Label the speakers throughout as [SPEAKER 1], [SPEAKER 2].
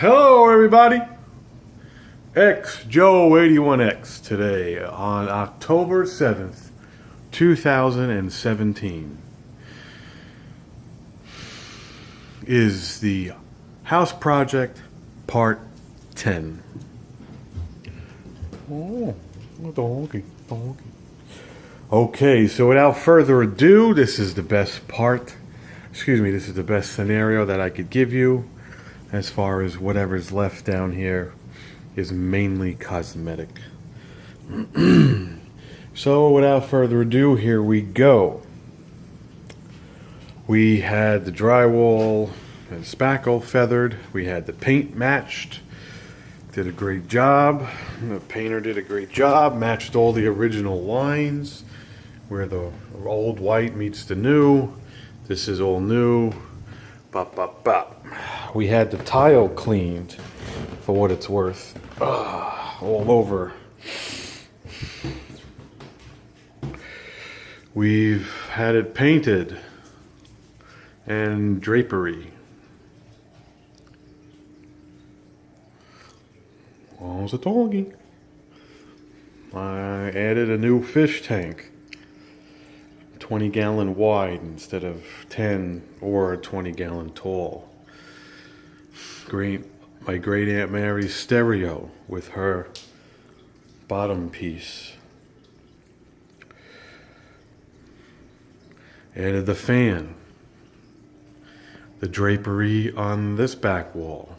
[SPEAKER 1] Hello everybody, X Joe 81X today on October 7th, 2017 is the House Project Part 10. Oh, donkey. Okay, so without further ado, this is the best part. This is the best scenario that I could give you. As far as whatever's left down here is mainly cosmetic. So without further ado, here we go. We had the drywall and spackle feathered. We had the paint matched. Did a great job. The painter did a great job. Matched all the original lines where the old white meets the new. This is all new. Bop, bop, bop. We had the tile cleaned for what it's worth. All over. We've had it painted and drapery. Oh, it's a doggy. I added a new fish tank. 20-gallon wide instead of 10 or 20-gallon tall. My great Aunt Mary's stereo with her bottom piece. Added the fan. The drapery on this back wall.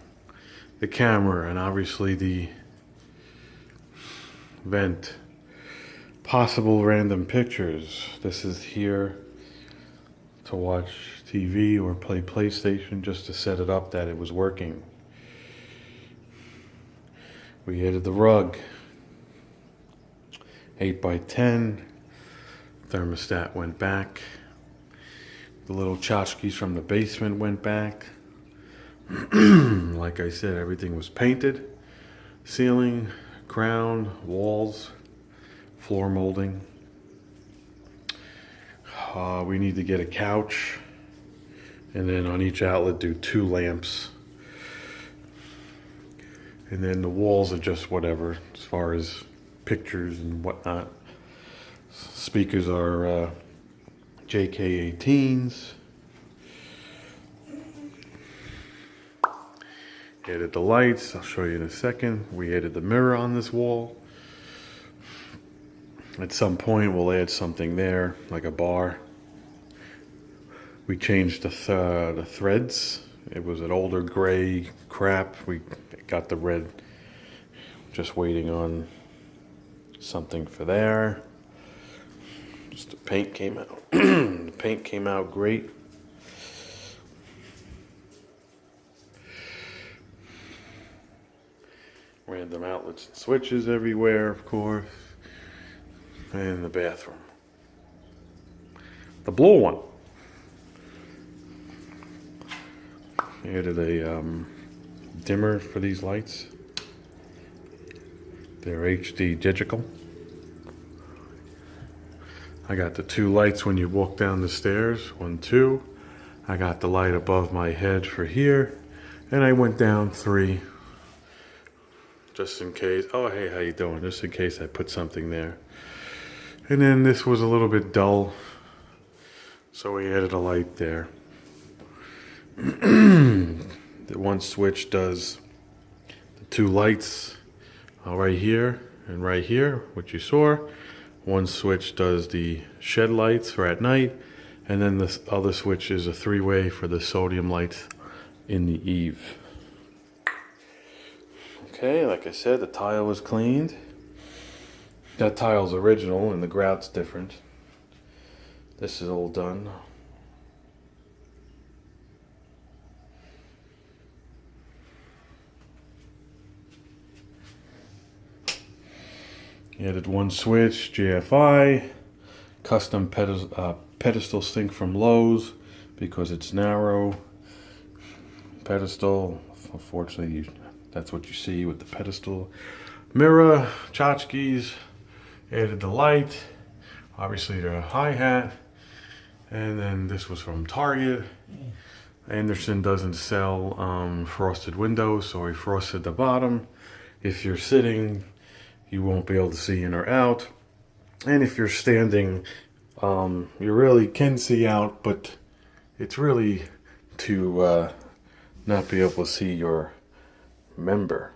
[SPEAKER 1] The camera and obviously the vent. Possible random pictures. This is here to watch TV or play PlayStation, just to set it up that it was working. We added the rug. 8x10. Thermostat went back. The little tchotchkes from the basement went back. Like I said, everything was painted. Ceiling, crown, walls, floor molding. We need to get a couch, and then on each outlet do 2 lamps. And then the walls are just whatever as far as pictures and whatnot. Speakers are JK18s. Added the lights, I'll show you in a second. We added the mirror on this wall. At some point we'll add something there, like a bar. We changed the threads. It was an older gray crap. We got the red. Just waiting on something for there. Just the paint came out. The paint came out great. Random outlets and switches everywhere, of course. And the bathroom. The blue one. Added a dimmer for these lights. They're HD digital. I got the 2 lights when you walk down the stairs. 1, 2. I got the light above my head for here. And I went down 3. Just in case. Oh, hey, how you doing? Just in case I put something there. And then this was a little bit dull, so we added a light there. The one switch does the 2 lights right here and right here, which you saw. One switch does the shed lights for at night, and then this other switch is a 3-way for the sodium lights in the eave. Okay, like I said, the tile was cleaned. That tile's original and the grout's different. This is all done. Added 1 switch, JFI, custom pedestal sink from Lowe's because it's narrow. Pedestal, unfortunately, that's what you see with the pedestal. Mirror, tchotchkes. Added the light, obviously the hi-hat, and then this was from Target. Andersen doesn't sell frosted windows, so we frosted the bottom. If you're sitting, you won't be able to see in or out. And if you're standing, you really can see out, but it's really to not be able to see your member.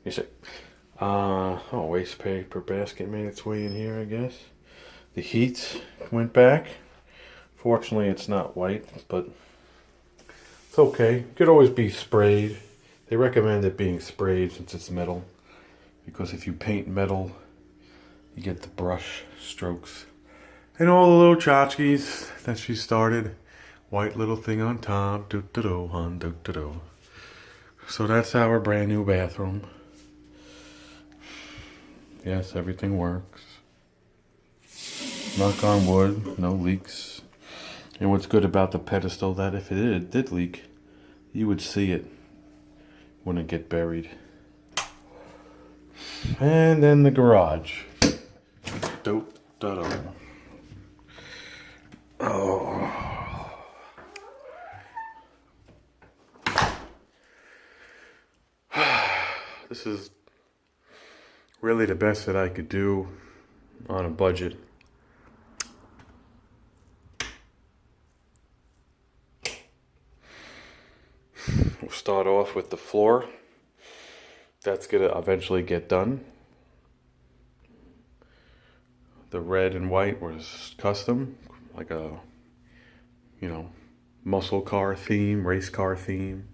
[SPEAKER 1] You see, oh, waste paper basket made its way in here, I guess. The heat went back. Fortunately, it's not white, but it's okay. It could always be sprayed. They recommend it being sprayed since it's metal, because if you paint metal, you get the brush strokes. And all the little tchotchkes that she started. White little thing on top. Do-do-do, hon, do-do-do. So that's our brand new bathroom. Yes, everything works. Knock on wood, no leaks. And what's good about the pedestal, that if it did leak, you would see it. Wouldn't get buried. And then the garage. Do-do-do. Oh. This is really the best that I could do on a budget. We'll start off with the floor. That's gonna eventually get done. The red and white was custom, like a, muscle car theme, race car theme.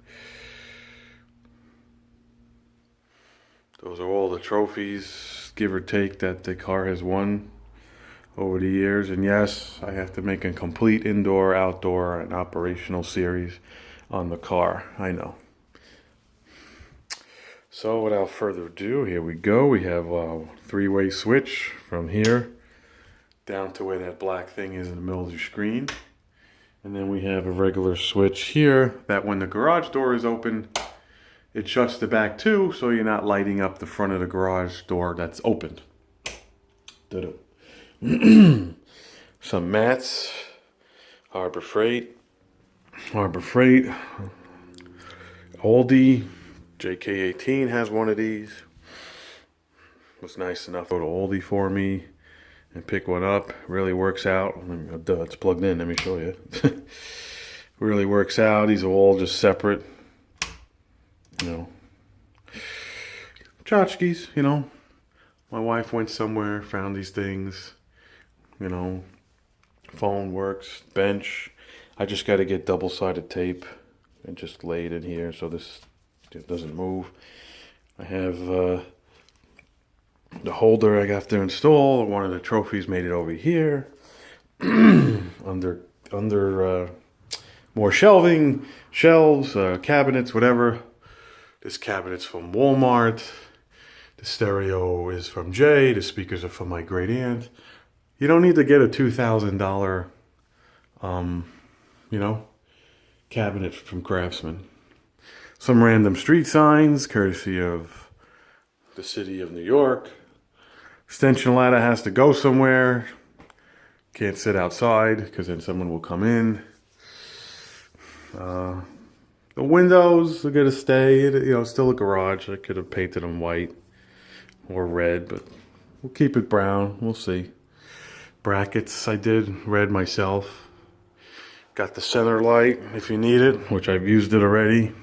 [SPEAKER 1] Those are all the trophies, give or take, that the car has won over the years. And yes, I have to make a complete indoor, outdoor, and operational series on the car. I know. So without further ado, here we go. We have a three-way switch from here down to where that black thing is in the middle of your screen. And then we have a regular switch here that when the garage door is open, it shuts the back too, so you're not lighting up the front of the garage door that's opened. Some mats, Harbor Freight, Aldi, JK18 has one of these. Was nice enough to go to Aldi for me and pick one up. Really works out. Duh, it's plugged in, let me show you. Really works out. These are all just separate. Tchotchkes, My wife went somewhere, found these things. Phone works, bench. I just got to get double-sided tape and just lay it in here so this doesn't move. I have the holder I have to install. One of the trophies made it over here. under more shelving, shelves, cabinets, whatever. This cabinet's from Walmart. The stereo is from Jay. The speakers are from my great aunt. You don't need to get a $2,000, cabinet from Craftsman. Some random street signs, courtesy of the city of New York. Extension ladder has to go somewhere. Can't sit outside because then someone will come in. The windows are gonna stay. Still a garage. I could have painted them white or red, but we'll keep it brown. We'll see. Brackets, I did red myself. Got the center light if you need it, which I've used it already.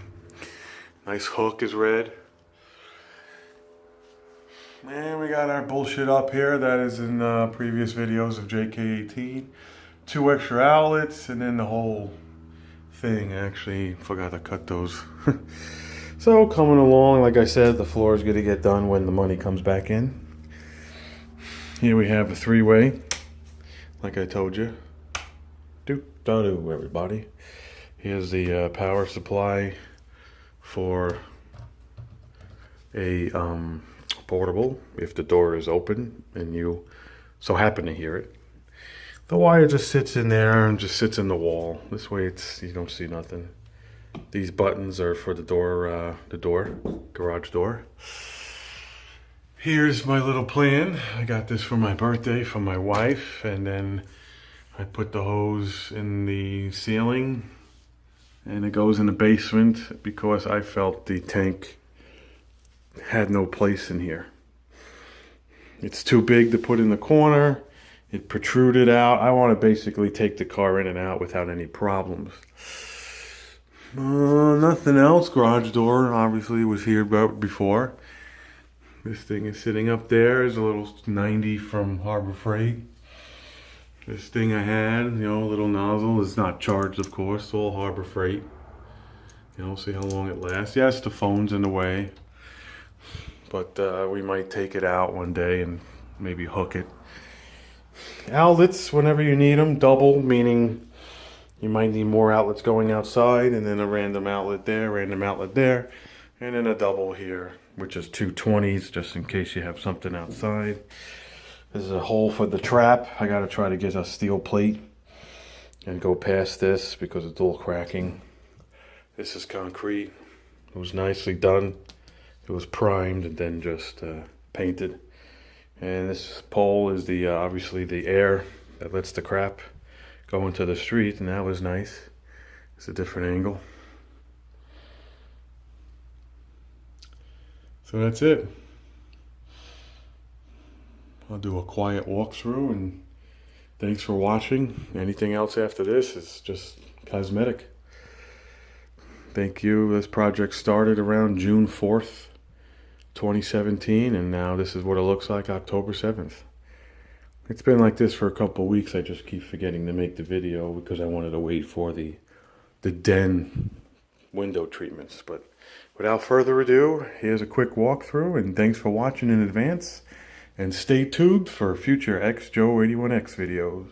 [SPEAKER 1] Nice hook is red. And we got our bullshit up here that is in previous videos of JK18. 2 extra outlets and then the whole thing. I actually forgot to cut those. So coming along, like I said, the floor is going to get done when the money comes back in. Here we have a 3-way, like I told you. Do-do-do, everybody. Here's the power supply for a portable if the door is open and you so happen to hear it. The wire just sits in there and just sits in the wall. This way you don't see nothing. These buttons are for the door, garage door. Here's my little plan. I got this for my birthday from my wife, and then I put the hose in the ceiling and it goes in the basement because I felt the tank had no place in here. It's too big to put in the corner. It protruded out. I want to basically take the car in and out without any problems. Nothing else. Garage door obviously was here before. This thing is sitting up there. Is a little 90 from Harbor Freight. This thing I had, a little nozzle, is not charged, of course. It's all Harbor Freight. See how long it lasts. Yes, the phone's in the way, but we might take it out one day and maybe hook it. Outlets, whenever you need them, double, meaning you might need more outlets going outside, and then a random outlet there, and then a double here, which is 220s, just in case you have something outside. This is a hole for the trap. I gotta try to get a steel plate and go past this because it's all cracking. This is concrete. It was nicely done. It was primed and then just painted. And this pole is the obviously the air that lets the crap go into the street, and that was nice. It's a different angle. So that's it. I'll do a quiet walkthrough, and thanks for watching. Anything else after this is just cosmetic. Thank you. This project started around June 4th, 2017, and now this is what it looks like October 7th. It's been like this for a couple of weeks. I just keep forgetting to make the video because I wanted to wait for the den window treatments. But without further ado, here's a quick walkthrough, and thanks for watching in advance. And stay tuned for future XJoe81X videos.